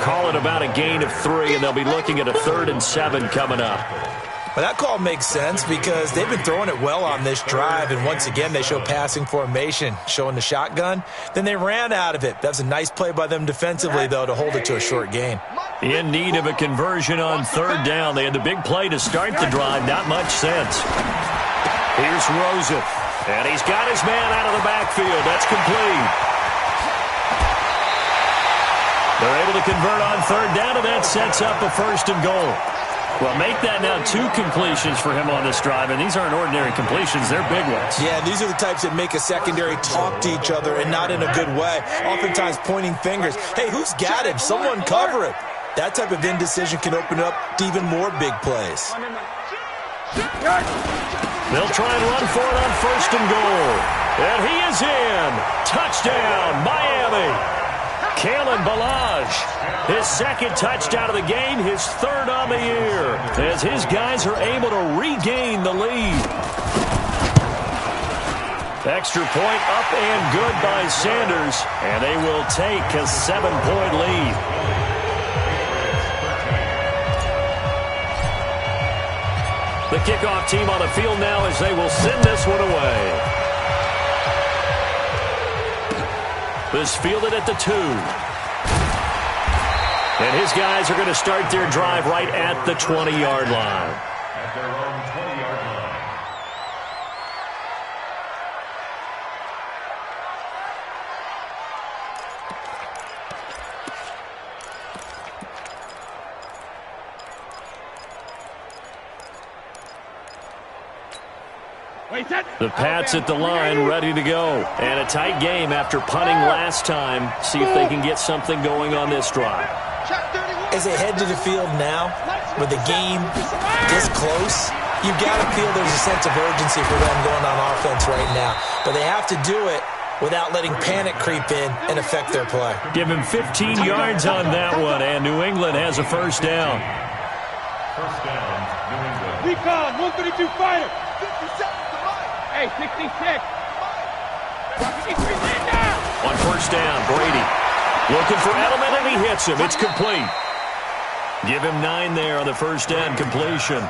Call it about a gain of 3, and they'll be looking at a 3rd and 7 coming up. Well, that call makes sense because they've been throwing it well on this drive, and once again they show passing formation, showing the shotgun. Then they ran out of it. That's a nice play by them defensively, though, to hold it to a short gain. In need of a conversion on 3rd down. They had the big play to start the drive. Not much sense. Here's Rosen, and he's got his man out of the backfield. That's complete. They're able to convert on 3rd down, and that sets up a 1st and goal. Well, make that now 2 completions for him on this drive, and these aren't ordinary completions. They're big ones. Yeah, these are the types that make a secondary talk to each other and not in a good way. Oftentimes pointing fingers. Hey, who's got him? Someone cover it. That type of indecision can open up to even more big plays. They'll try and run for it on 1st and goal. And he is in. Touchdown, Miami. Kalen Ballage, his 2nd touchdown of the game, his 3rd on the year, as his guys are able to regain the lead. Extra point up and good by Sanders, and they will take a 7-point lead. The kickoff team on the field now as they will send this one away. This fielded at the 2. And his guys are going to start their drive right at the 20-yard line. At their own 20-yard line. The Pats at the line, ready to go. And a tight game after punting last time. See if they can get something going on this drive. As they head to the field now, with the game this close, you've got to feel there's a sense of urgency for them going on offense right now. But they have to do it without letting panic creep in and affect their play. Give him 15 yards on that one, and New England has a 1st down. 1st down, New England. Recon, 132 fighter. 57 to Mike. Hey, 66. On 1st down, Brady. Looking for Edelman, and he hits him. It's complete. Give him 9 there on the first down completion.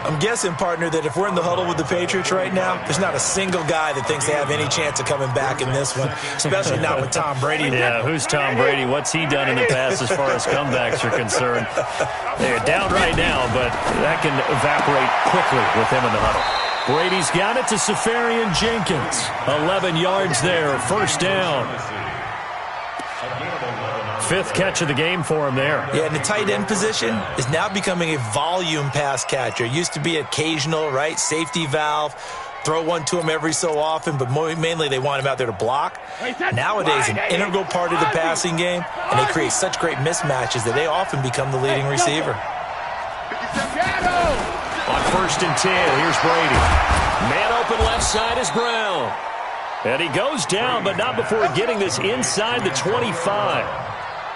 I'm guessing, partner, that if we're in the huddle with the Patriots right now, there's not a single guy that thinks they have any chance of coming back in this one, especially not with Tom Brady. Yeah, who's Tom Brady? What's he done in the past as far as comebacks are concerned? They're down right now, but that can evaporate quickly with him in the huddle. Brady's got it to Safarian Jenkins. 11 yards there, first down. 5th catch of the game for him there. Yeah, and the tight end position is now becoming a volume pass catcher. It used to be occasional, right? Safety valve. Throw one to him every so often, but mainly they want him out there to block. Nowadays, an integral part of the passing game, and they create such great mismatches that they often become the leading receiver. On 1st and 10, here's Brady. Man open left side is Brown. And he goes down, but not before getting this inside the 25.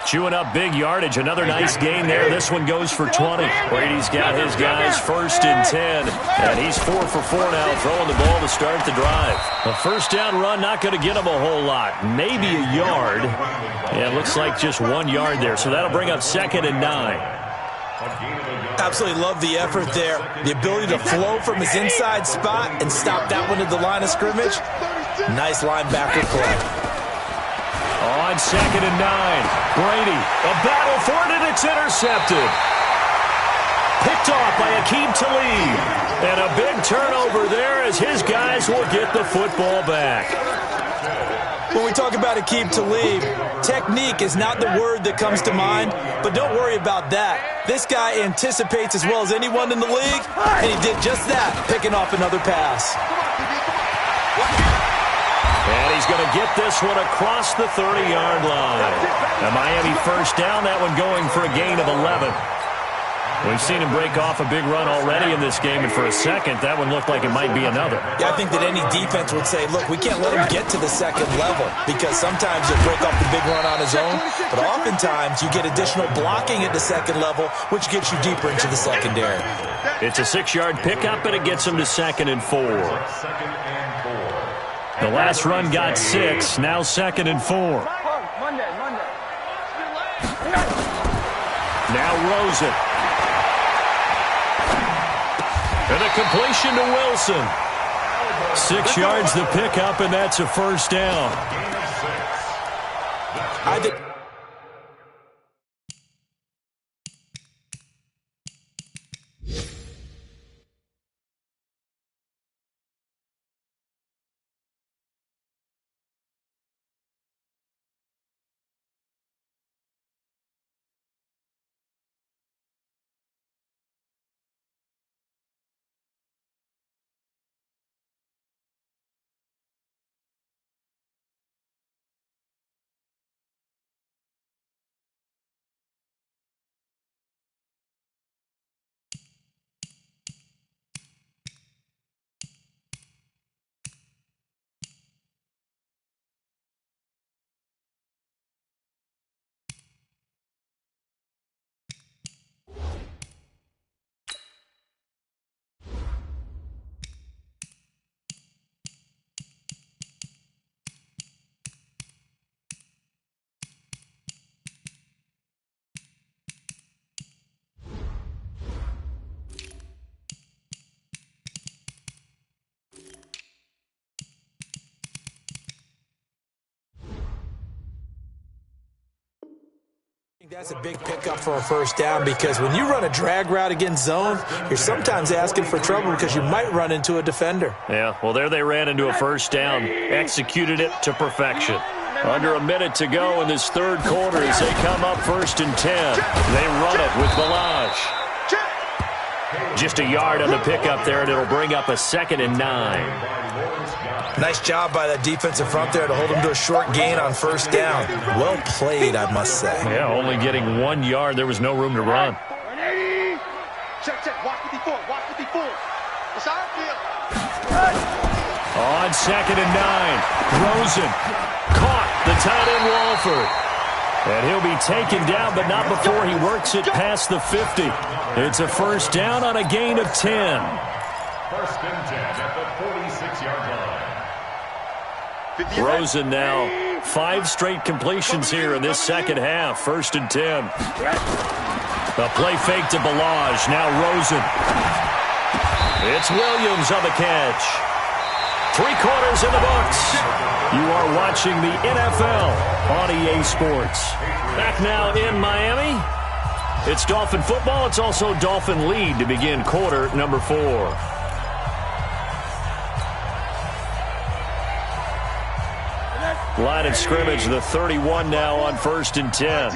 Chewing up big yardage. Another nice gain there. This one goes for 20. Brady's got his guys 1st and 10. And he's 4 for 4 now, throwing the ball to start the drive. A first down run, not going to get him a whole lot. Maybe a yard. Yeah, it looks like just 1 yard there. So that'll bring up 2nd and 9. Absolutely love the effort there. The ability to flow from his inside spot and stop that one at the line of scrimmage. Nice linebacker play. On 2nd and 9, Brady, a battle for it, and it's intercepted. Picked off by Aqib Talib. And a big turnover there as his guys will get the football back. When we talk about Aqib Talib, technique is not the word that comes to mind, but don't worry about that. This guy anticipates as well as anyone in the league, and he did just that, picking off another pass. And he's going to get this one across the 30-yard line. A Miami first down, that one going for a gain of 11. We've seen him break off a big run already in this game, and for a second, that one looked like it might be another. Yeah, I think that any defense would say, look, we can't let him get to the second level, because sometimes he'll break off the big run on his own, but oftentimes you get additional blocking at the second level, which gets you deeper into the secondary. It's a 6-yard pickup, and it gets him to 2nd and 4. The last run got 6, now 2nd and 4. Now Rosen. And a completion to Wilson. 6 yards the pickup, and that's a first down. That's a big pickup for a first down, because when you run a drag route against zone, you're sometimes asking for trouble because you might run into a defender. Yeah, well, there they ran into a first down, executed it to perfection. Under a minute to go in this third quarter as they come up 1st and 10. They run it with Balaj. Just a yard on the pickup there, and it'll bring up a 2nd and 9. Nice job by that defensive front there to hold him to a short gain on first down. Well played, I must say. Yeah, only getting 1 yard. There was no room to run. Check. Watch 54. It's our field. On 2nd and 9. Rosen caught the tight end Walford. And he'll be taken down, but not before he works it past the 50. It's a first down on a gain of 10. 1st and 10 at the 46-yard line. Rosen now 5 straight completions here in this second half. 1st and 10. A play fake to Ballage. Now Rosen. It's Williams on the catch. 3 quarters in the books. You are watching the NFL on EA Sports. Back now in Miami. It's Dolphin football. It's also Dolphin lead to begin quarter number 4. Line of scrimmage, the 31 now on 1st and 10.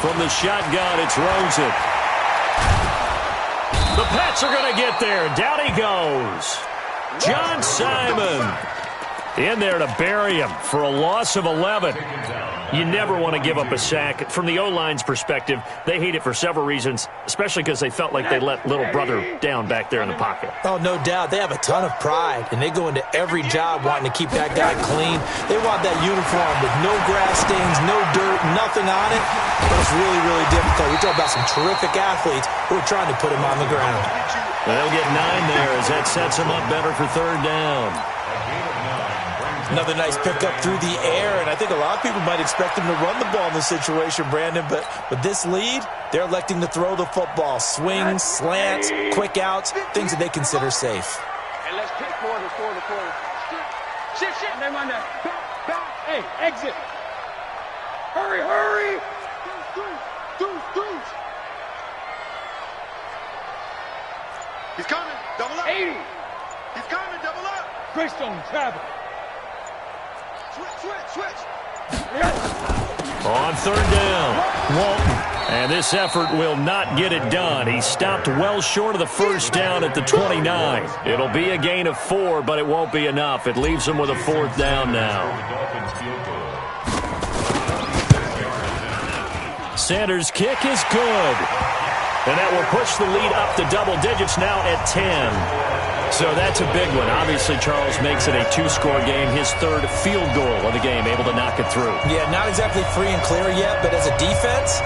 From the shotgun, it's Rosen. The Pats are going to get there. Down he goes. John Simon in there to bury him for a loss of 11. You never want to give up a sack. From the O-line's perspective, they hate it for several reasons, especially because they felt like they let little brother down back there in the pocket. Oh, no doubt. They have a ton of pride, and they go into every job wanting to keep that guy clean. They want that uniform with no grass stains, no dirt, nothing on it. But it's really, really difficult. We're talking about some terrific athletes who are trying to put him on the ground. They'll get 9 there as that sets them up better for 3rd down. Another nice pickup through the air, and I think a lot of people might expect him to run the ball in this situation, Brandon, but with this lead, they're electing to throw the football. Swings, slants, quick outs, things that they consider safe. And let's kick quarter. Shit, never mind that. Back, hey, exit. Hurry. Deuce. He's coming, double up. 80. He's coming, double up. Greystone, travel. Switch. On 3rd down, Walton. And this effort will not get it done. He stopped well short of the 1st down at the 29. It'll be a gain of 4, but it won't be enough. It leaves him with a 4th down now. Sanders' kick is good. And that will push the lead up to double digits now at 10. So that's a big one. Obviously, Charles makes it a 2-score game. His 3rd field goal of the game, able to knock it through. Yeah, not exactly free and clear yet, but as a defense,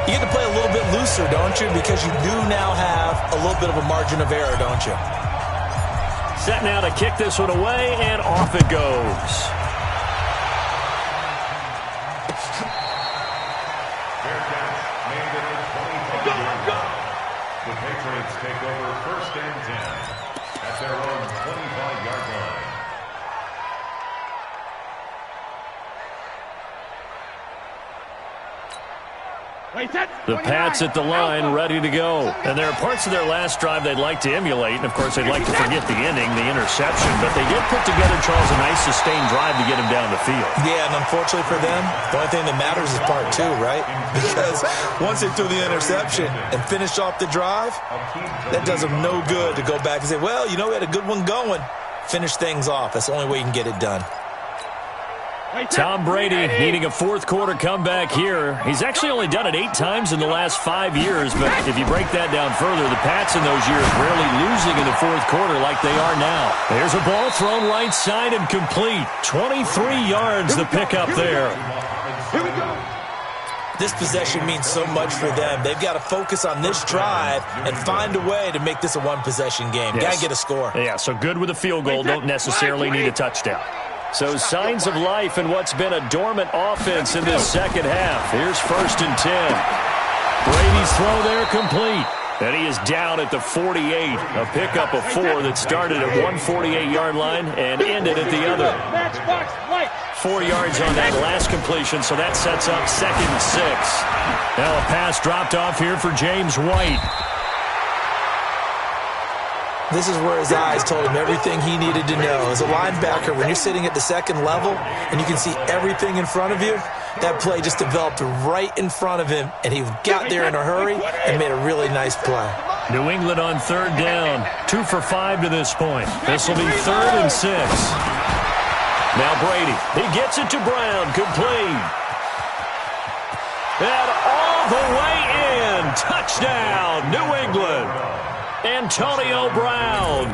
you get to play a little bit looser, don't you? Because you do now have a little bit of a margin of error, don't you? Set now to kick this one away, and off it goes. The Patriots take over 1st and 10 at their own 25-yard line. The Pats at the line, ready to go. And there are parts of their last drive they'd like to emulate. And, of course, they'd like to forget the ending, the interception. But they did put together, Charles, a nice sustained drive to get him down the field. Yeah, and unfortunately for them, the only thing that matters is part 2, right? Because once they threw the interception and finished off the drive, that does them no good to go back and say, well, you know, we had a good one going. Finish things off. That's the only way you can get it done. Tom Brady needing a 4th quarter comeback here. He's actually only done it 8 times in the last 5 years, but if you break that down further, the Pats in those years rarely losing in the 4th quarter like they are now. There's a ball thrown right side and complete. 23 yards the pickup there. Here we go. This possession means so much for them. They've got to focus on this drive and find a way to make this a 1-possession game. Yes. Got to get a score. Yeah, so good with a field goal. Don't necessarily need a touchdown. So signs of life in what's been a dormant offense in this second half. Here's 1st and 10. Brady's throw there complete. And he is down at the 48. A pickup of 4 that started at 148-yard line and ended at the other. 4 yards on that last completion, so that sets up 2nd and 6. Now a pass dropped off here for James White. This is where his eyes told him everything he needed to know. As a linebacker, when you're sitting at the 2nd level and you can see everything in front of you, that play just developed right in front of him, and he got there in a hurry and made a really nice play. New England on 3rd down. 2 for 5 to this point. This will be 3rd and 6. Now Brady, he gets it to Brown, complete. And all the way in. Touchdown, New England. Antonio Brown,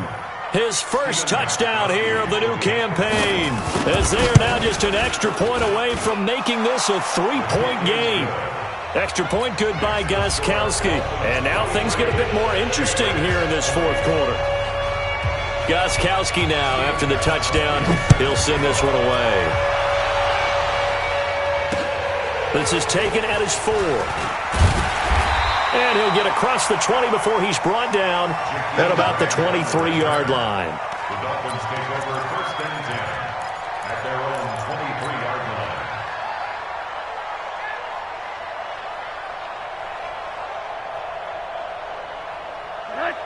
his first touchdown here of the new campaign, as they are now just an extra point away from making this a 3-point game. Extra point good by Gostkowski. And now things get a bit more interesting here in this fourth quarter. Gostkowski now, after the touchdown, he'll send this one away. This is taken at his 4. And he'll get across the 20 before he's brought down at about the 23-yard line. The Dolphins take over first and 10 at their own 23-yard line.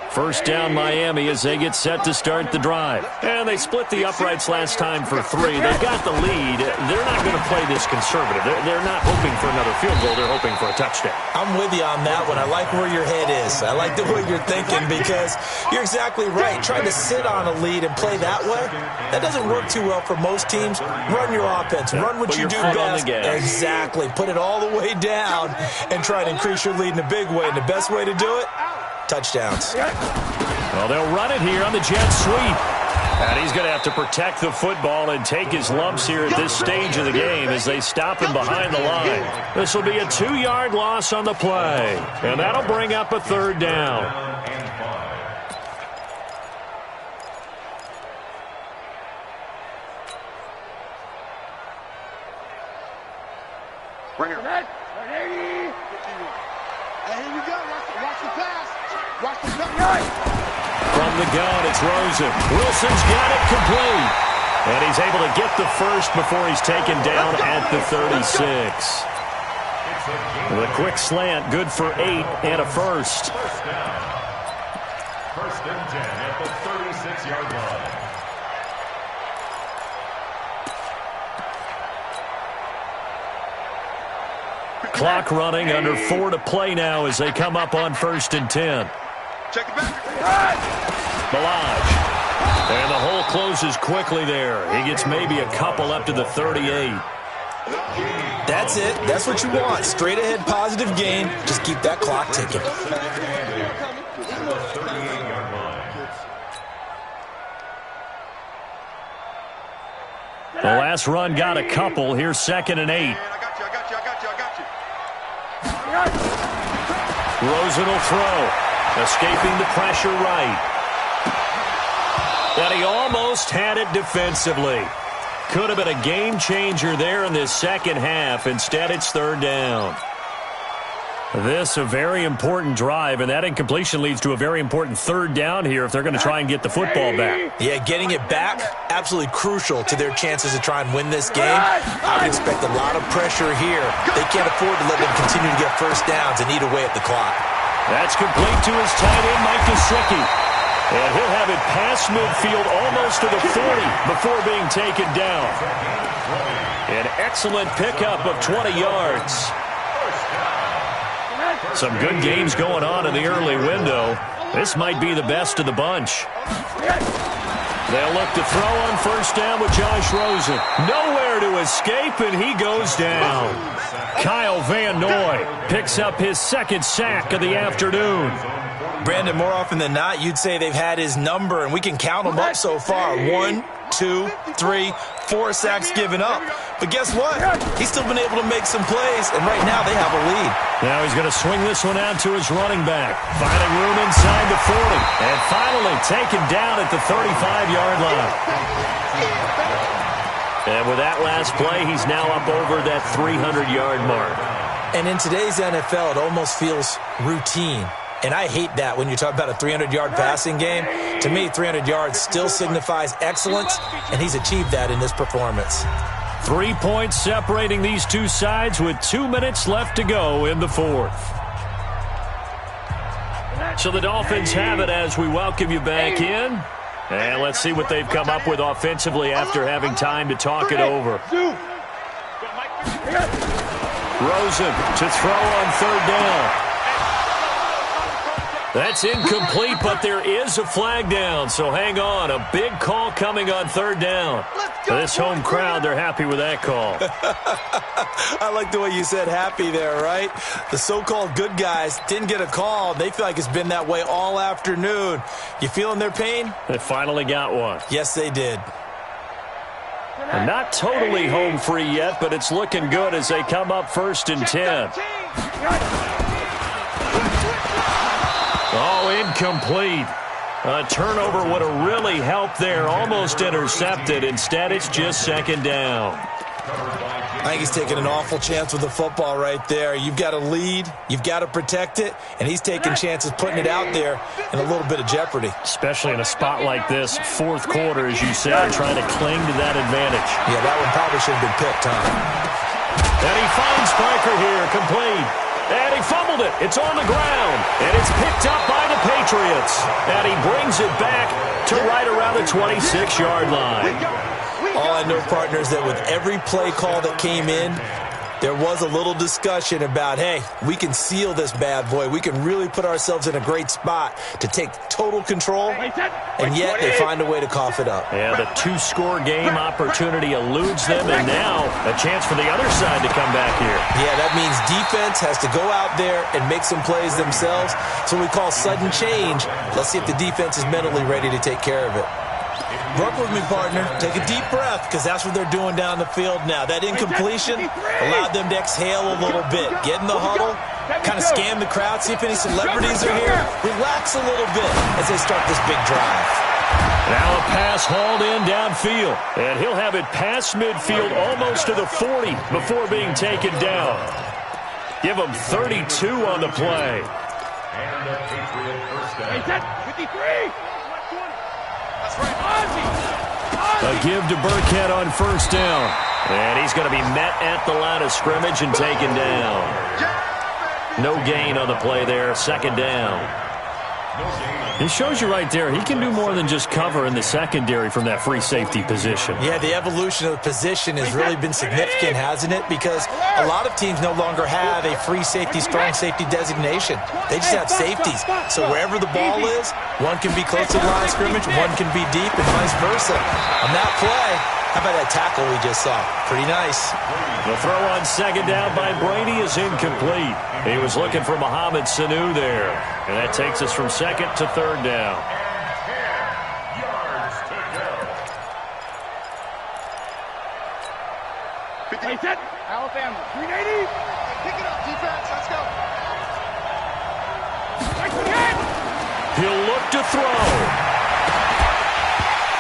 First down Miami as they get set to start the drive. And they split the uprights last time for 3. They got the lead. They're not going to play this conservative. They're not hoping for another field goal. They're hoping for a touchdown. I'm with you on that one. I like where your head is. I like the way you're thinking because you're exactly right. Trying to sit on a lead and play that way, that doesn't work too well for most teams. Run your offense. Run what you do best. Exactly. Put it all the way down and try to increase your lead in a big way. And the best way to do it, touchdowns. Well, they'll run it here on the jet sweep. And he's going to have to protect the football and take his lumps here at this stage of the game as they stop him behind the line. This will be a 2-yard loss on the play. And that'll bring up a third down. Right here. Hey, here we go. Watch the pass. Watch the pass. From the gun, it's Rosen. Wilson's got it complete. And he's able to get the first before he's taken down at the 36. The quick slant, good for 8 and a first. First and 10 at the 36-yard line. Clock running, under 4 to play now as they come up on first and 10. Check it back. Balaj. And the hole closes quickly there. He gets maybe a couple up to the 38. That's it. That's what you want. Straight ahead positive gain. Just keep that clock ticking. The last run got a couple. Here's second and 8. I got you. Rosen will throw. Escaping the pressure right. And he almost had it defensively. Could have been a game changer there in this second half. Instead, it's third down. This a very important drive, and that incompletion leads to a very important third down here if they're going to try and get the football back. Yeah, getting it back, absolutely crucial to their chances to try and win this game. I would expect a lot of pressure here. They can't afford to let them continue to get first downs and eat away at the clock. That's complete to his tight end, Mike Gesicki. And he'll have it past midfield almost to the 40 before being taken down. An excellent pickup of 20 yards. Some good games going on in the early window. This might be the best of the bunch. They'll look to throw on first down with Josh Rosen. Nowhere to escape, and he goes down. Kyle Van Noy picks up his second sack of the afternoon. Brandon, more often than not, you'd say they've had his number, and we can count them up so far. 1, 2, 3, 4 sacks given up. But guess what? He's still been able to make some plays, and right now they have a lead. Now he's going to swing this one out to his running back. Finding room inside the 40. And finally taken down at the 35-yard line. And with that last play, he's now up over that 300-yard mark. And in today's NFL, it almost feels routine. And I hate that when you talk about a 300-yard passing game. To me, 300 yards still signifies excellence, and he's achieved that in this performance. 3 points separating these two sides with 2 minutes left to go in the fourth. So the Dolphins have it as we welcome you back in. And let's see what they've come up with offensively after having time to talk it over. Rosen to throw on third down. That's incomplete, but there is a flag down, so hang on. A big call coming on third down. This home crowd, they're happy with that call. I like the way you said happy there, right? The so-called good guys didn't get a call. They feel like it's been that way all afternoon. You feeling their pain? They finally got one. Yes, they did. And not totally home free yet, but it's looking good as they come up 1st and 10. Oh, incomplete. A turnover would have really helped there. Almost intercepted. Instead, it's just 2nd down. I think he's taking an awful chance with the football right there. You've got to lead. You've got to protect it. And he's taking chances putting it out there in a little bit of jeopardy. Especially in a spot like this, 4th quarter, as you said, trying to cling to that advantage. Yeah, that one probably should have been picked, huh? And he finds Spiker here, complete. And he fumbled it. It's on the ground. And it's picked up by the Patriots. And he brings it back to right around the 26-yard line. All I know, partner, is that with every play call that came in, there was a little discussion about, hey, we can seal this bad boy. We can really put ourselves in a great spot to take total control, and yet they find a way to cough it up. Yeah, the 2-score game opportunity eludes them, and now a chance for the other side to come back here. Yeah, that means defense has to go out there and make some plays themselves. So we call sudden change. Let's see if the defense is mentally ready to take care of it. Work with me, partner. Take a deep breath, because that's what they're doing down the field now. That incompletion allowed them to exhale a little bit. Get in the huddle, kind of scan the crowd, see if any celebrities are here. Relax a little bit as they start this big drive. Now a pass hauled in downfield, and he'll have it past midfield almost to the 40 before being taken down. Give him 32 on the play. And the Patriot first down. 53. A give to Burkhead on 1st down. And he's going to be met at the line of scrimmage and taken down. No gain on the play there. 2nd down. It shows you right there, he can do more than just cover in the secondary from that free safety position. Yeah, the evolution of the position has really been significant, hasn't it? Because a lot of teams no longer have a free safety, strong safety designation. They just have safeties. So wherever the ball is, one can be close to the line of scrimmage, one can be deep, and vice versa. On that play, how about that tackle we just saw? Pretty nice. The throw on 2nd down by Brady is incomplete. He was looking for Mohamed Sanu there. And that takes us from 2nd to 3rd down. 10 yards to go. Alabama. 380. Pick it up, defense. Let's go. He'll look to throw.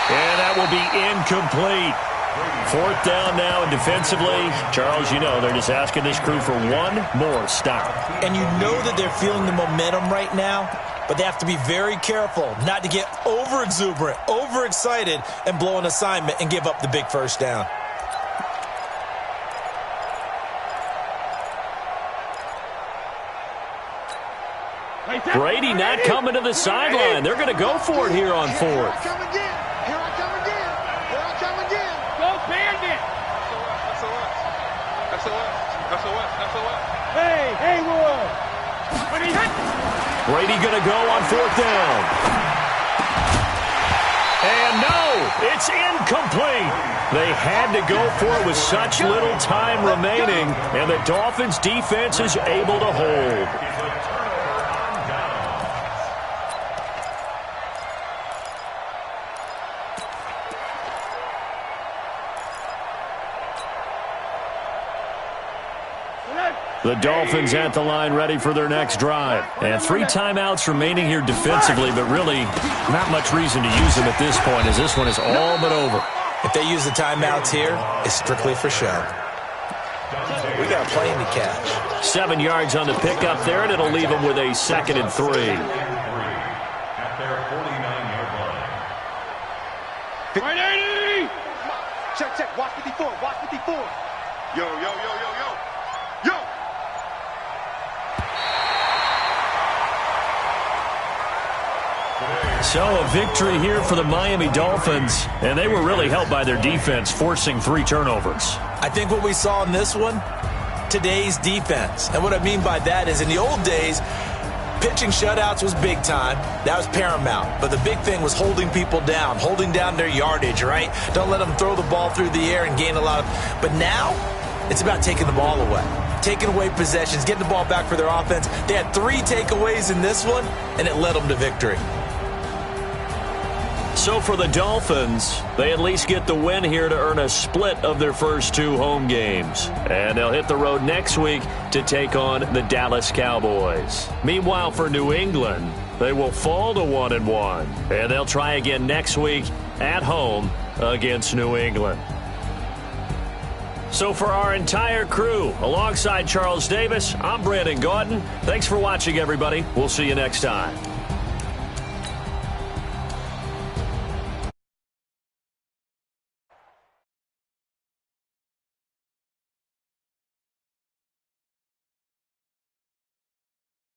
And that will be incomplete. 4th down now, and defensively, Charles, you know, they're just asking this crew for one more stop. And you know that they're feeling the momentum right now, but they have to be very careful not to get over-exuberant, over-excited, and blow an assignment and give up the big 1st down. Brady not coming to the sideline. They're going to go for it here on 4th. Hey, Roy. Brady going to go on 4th down. And no, it's incomplete. They had to go for it with such little time remaining, and the Dolphins defense is able to hold. The Dolphins at the line ready for their next drive. And 3 timeouts remaining here defensively, but really not much reason to use them at this point as this one is all but over. If they use the timeouts here, it's strictly for show. We got a plane to catch. 7 yards on the pickup there, and it'll leave them with a 2nd and 3. At their 49-yard line. 180. Check. Watch 54. Watch 54. Yo. So a victory here for the Miami Dolphins, and they were really helped by their defense, forcing 3 turnovers. I think what we saw in this one, today's defense. And what I mean by that is in the old days, pitching shutouts was big time. That was paramount. But the big thing was holding people down, holding down their yardage, right? Don't let them throw the ball through the air and gain a lot of... But now, it's about taking the ball away. Taking away possessions, getting the ball back for their offense. They had 3 takeaways in this one, and it led them to victory. So for the Dolphins, they at least get the win here to earn a split of their first 2 home games. And they'll hit the road next week to take on the Dallas Cowboys. Meanwhile, for New England, they will fall to 1-1. And they'll try again next week at home against New England. So for our entire crew, alongside Charles Davis, I'm Brandon Gaudin. Thanks for watching, everybody. We'll see you next time.